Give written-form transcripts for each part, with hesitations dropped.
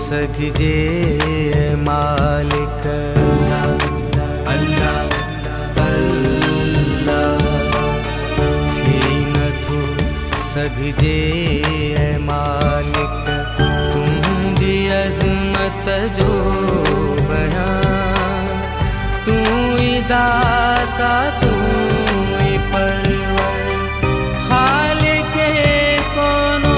सखिजे मालिक अल्लाह अल्लाह थी न तू सखिजे मालिक तुझी अजमत जो बयां तू ही दाता तू ही परवर खालिक कोनो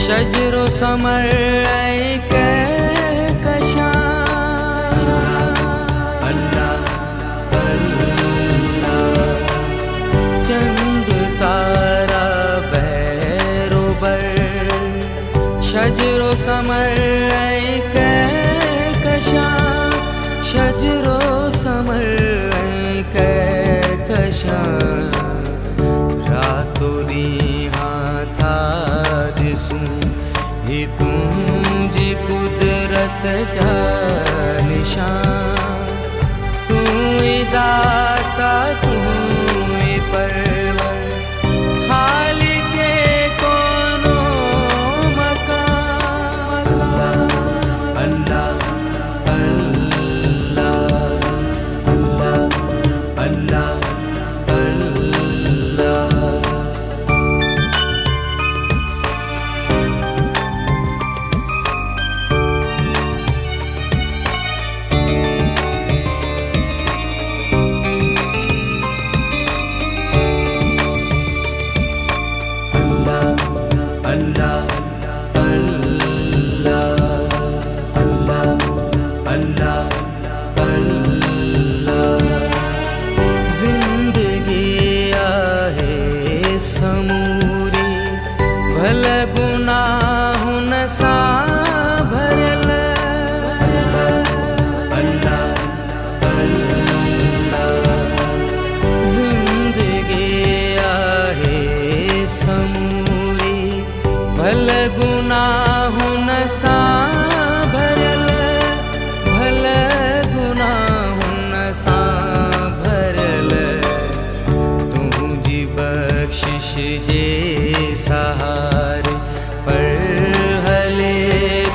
शजरो समर कशा अल्लाह अल्लाह चंद्र तारा भैरोबर शजरो समर कशा शजरो समर कशा रातो रिहा था ही तुझी कुदरत जा निशान तू ही दाता तू ही परवर खालिक कोनो मकान अल्लाह अल्लाह अल्लाह अल्लाह भल गुनाह न सा भरल अल्लाह अल्लाह जिंदगी आहे समूरी भल गुनाह न सा भरल भल गुनाह न सा भरल तुझी बख्शिश जे सहारे पर हले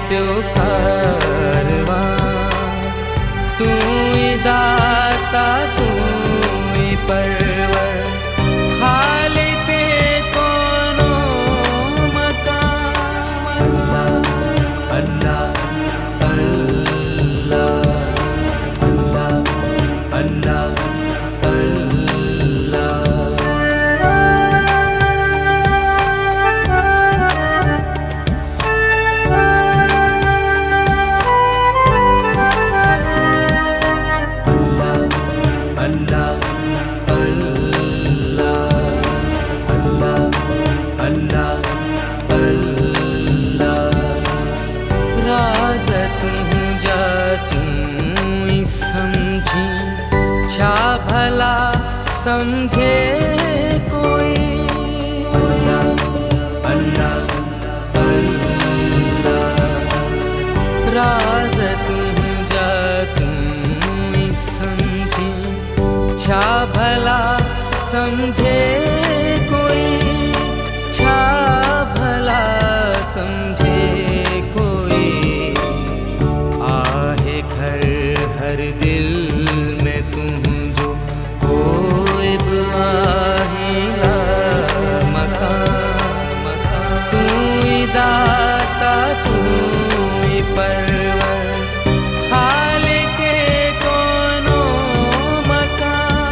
प्यो कारवां तू ही दाता तू ही परवर खालिक कोनो मकान अल्लाह अल्लाह अल्लाह अल्लाह छा भला समझे कोई अल्लाह अल्लाह अल्लाह राज तुझा तुम समझी छा भला समझे कोई छा भला समझे कोई आहे घर हर दिल में तुम जो कोई आहिला मकान तू ही दाता तू ही परवर खालिक कोनो मकान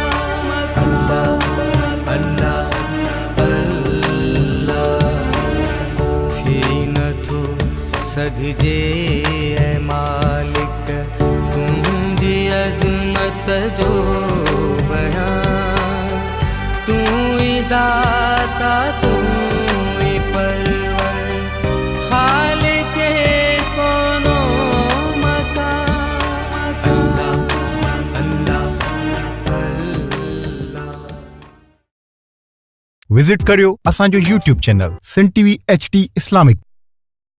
विज़िट करियो असांजो YouTube channel Sin TV HD Islamic।